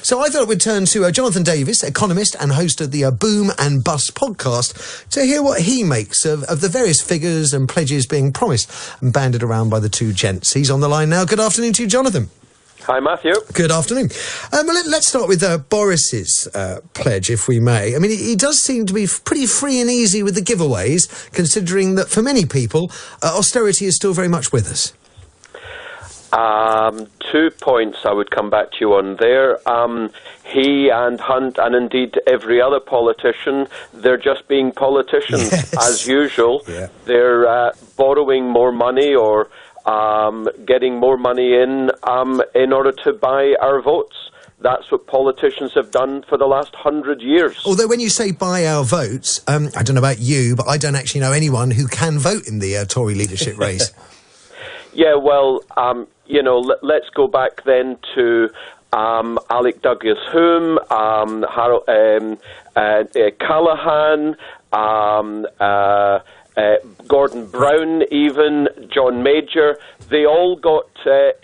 So I thought we'd turn to Jonathan Davis, economist and host of the Boom and Bust podcast, to hear what he makes of the various figures and pledges being promised and banded around by the two gents. He's on the line now. Good afternoon to you, Jonathan. Hi, Matthew. Good afternoon. Well, let's start with Boris's pledge, if we may. I mean, he does seem to be pretty free and easy with the giveaways, considering that for many people, austerity is still very much with us. 2 points I would come back to you on there. He and Hunt, and indeed every other politician, they're just being politicians, as usual. Yeah. They're borrowing more money or getting more money in order to buy our votes. That's what politicians have done for the last 100 years. Although when you say buy our votes, I don't know about you, but I don't actually know anyone who can vote in the Tory leadership race. Yeah, well, let's go back then to Alec Douglas-Home, Callaghan, Gordon Brown, even John Major. They all got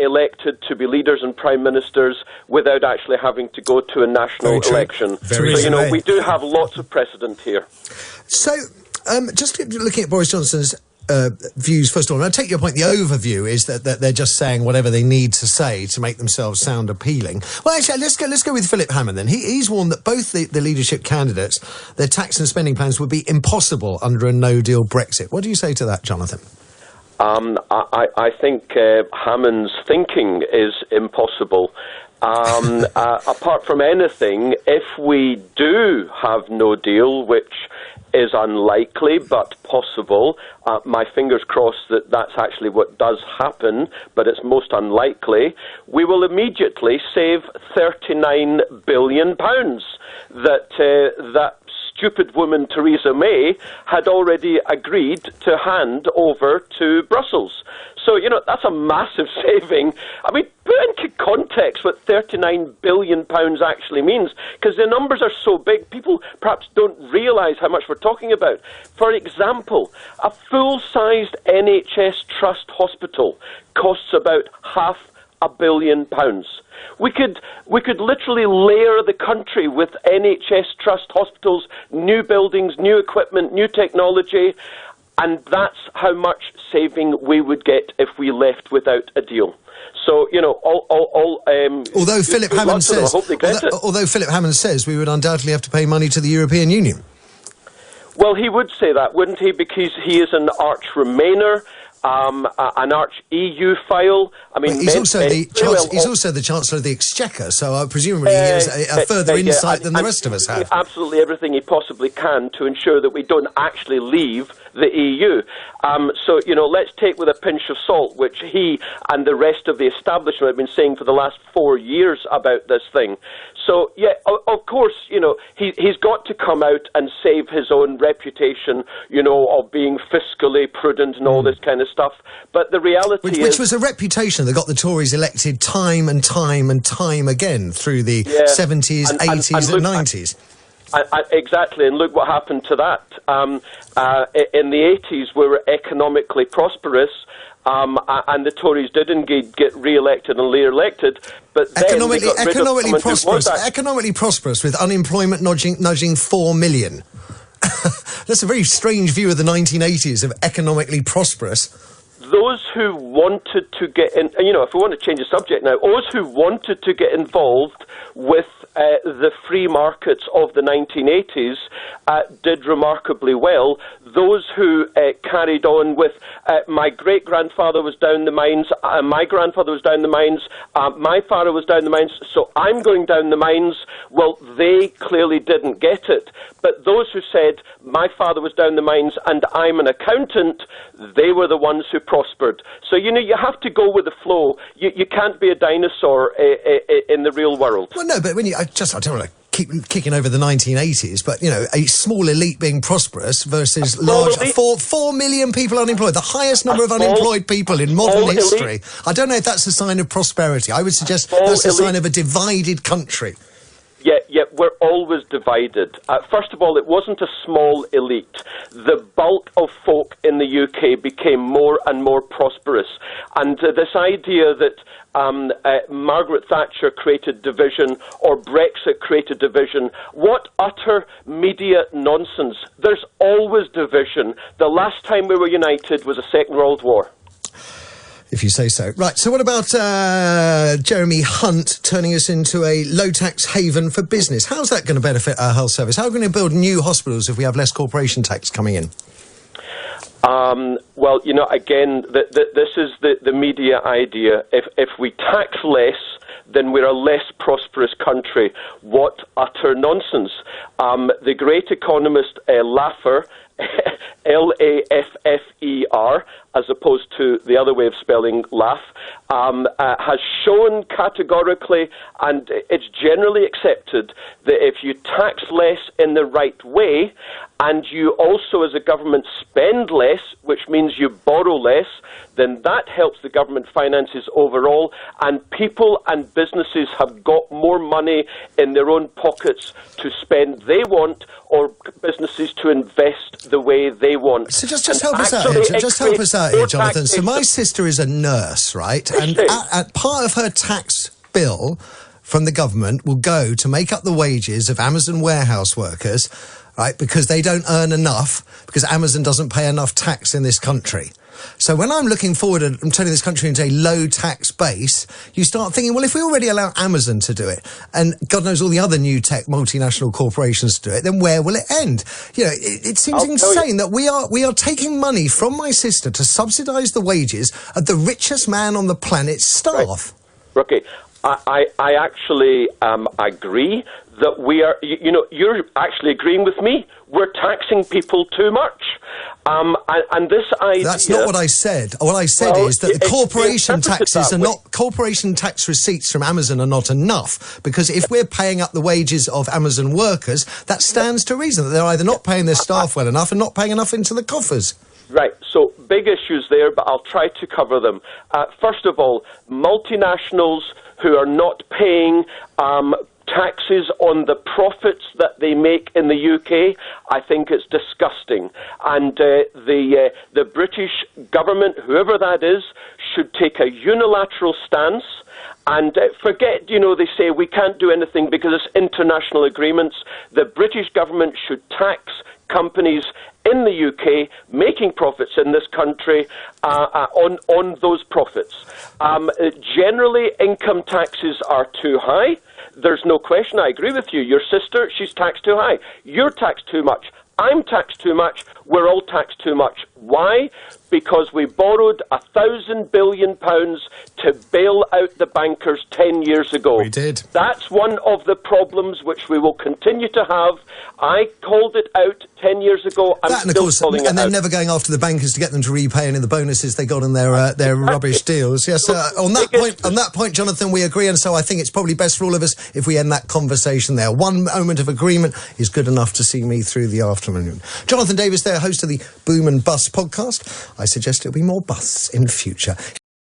elected to be leaders and prime ministers without actually having to go to a national election. So, we do have lots of precedent here. So, just looking at Boris Johnson's views, first of all, and I take your point, the overview is that they're just saying whatever they need to say to make themselves sound appealing. Well, actually, let's go with Philip Hammond then. He's warned that both the leadership candidates, their tax and spending plans would be impossible under a no-deal Brexit. What do you say to that, Jonathan? I think Hammond's thinking is impossible. Apart from anything, if we do have no deal, which is unlikely but possible, my fingers crossed that that's actually what does happen, but it's most unlikely, we will immediately save £39 billion that stupid woman Theresa May had already agreed to hand over to Brussels. So, that's a massive saving. I mean, put into context what £39 billion actually means, because the numbers are so big, people perhaps don't realise how much we're talking about. For example, a full-sized NHS Trust hospital costs about £500 million. We could literally layer the country with NHS Trust hospitals, new buildings, new equipment, new technology, and that's how much saving we would get if we left without a deal. So, although Philip Hammond says we would undoubtedly have to pay money to the European Union. Well, he would say that, wouldn't he? Because he is an arch Remainer. An arch-EU file. I mean, he's also the Chancellor of the Exchequer, so presumably he has a further insight than the rest of us have. Absolutely everything he possibly can to ensure that we don't actually leave the EU. So, let's take with a pinch of salt, which he and the rest of the establishment have been saying for the last 4 years about this thing. So, yeah, of course, he's got to come out and save his own reputation, of being fiscally prudent and all this kind of stuff. But the reality which was a reputation that got the Tories elected time and time and time again through the 70s, 80s and 90s. Exactly, and look what happened to that. In the 80s, we were economically prosperous, and the Tories did indeed get re-elected and re-elected, but then economically prosperous with unemployment nudging 4 million. That's a very strange view of the 1980s of economically prosperous. Those who wanted to get in, if we want to change the subject now, those who wanted to get involved with the free markets of the 1980s did remarkably well. Those who carried on with my great-grandfather was down the mines, my grandfather was down the mines, my father was down the mines, so I'm going down the mines, well, they clearly didn't get it. But those who said, my father was down the mines and I'm an accountant, they were the ones who prospered. So, you have to go with the flow. You can't be a dinosaur in the real world. Well, no, but when I don't want to keep kicking over the 1980s, but, a small elite being prosperous versus large... 4 million people unemployed, the highest number of unemployed people in modern history. I don't know if that's a sign of prosperity. I would suggest that's a sign of a divided country. Yeah, we're always divided. First of all, it wasn't a small elite. The bulk of folk in the UK became more and more prosperous. And this idea that Margaret Thatcher created division or Brexit created division, what utter media nonsense. There's always division. The last time we were united was the Second World War. If you say so. Right, so what about Jeremy Hunt turning us into a low-tax haven for business? How's that going to benefit our health service? How are we going to build new hospitals if we have less corporation tax coming in? Well, again, this is the media idea. If we tax less, then we're a less prosperous country. What utter nonsense. The great economist Laffer, Laffer, as opposed to the other way of spelling laugh, has shown categorically, and it's generally accepted, that if you tax less in the right way, and you also as a government spend less, which means you borrow less, then that helps the government finances overall, and people and businesses have got more money in their own pockets to spend they want, or businesses to invest the way they want. So just help us out here. Just help us out here, Jonathan. So my sister is a nurse, right? And part of her tax bill from the government will go to make up the wages of Amazon warehouse workers, right? Because they don't earn enough, because Amazon doesn't pay enough tax in this country. So when I'm looking forward and I'm turning this country into a low tax base, you start thinking, well, if we already allow Amazon to do it, and God knows all the other new tech multinational corporations to do it, then where will it end? It seems insane that we are taking money from my sister to subsidise the wages of the richest man on the planet's staff. Right. Okay. I actually agree that we are, you're actually agreeing with me. We're taxing people too much. And this idea... That's not what I said. What I said is that the corporation taxes are not... Corporation tax receipts from Amazon are not enough, because if we're paying up the wages of Amazon workers, that stands to reason that they're either not paying their staff well enough and not paying enough into the coffers. Right, so big issues there, but I'll try to cover them. First of all, multinationals who are not paying taxes on the profits that they make in the UK, I think it's disgusting. And the British government, whoever that is, should take a unilateral stance and forget, they say we can't do anything because it's international agreements. The British government should tax companies in the UK making profits in this country on those profits. Generally, income taxes are too high. There's no question. I agree with you. Your sister, she's taxed too high. You're taxed too much. I'm taxed too much. We're all taxed too much. Why? Because we borrowed £1,000 billion to bail out the bankers 10 years ago. We did. That's one of the problems which we will continue to have. I called it out 10 years ago. And they're never going after the bankers to get them to repay any of the bonuses they got on their rubbish deals. Yes, on that point, Jonathan, we agree, and so I think it's probably best for all of us if we end that conversation there. One moment of agreement is good enough to see me through the afternoon. Jonathan Davis there, host of the Boom and Bust podcast. I suggest it'll be more busts in future.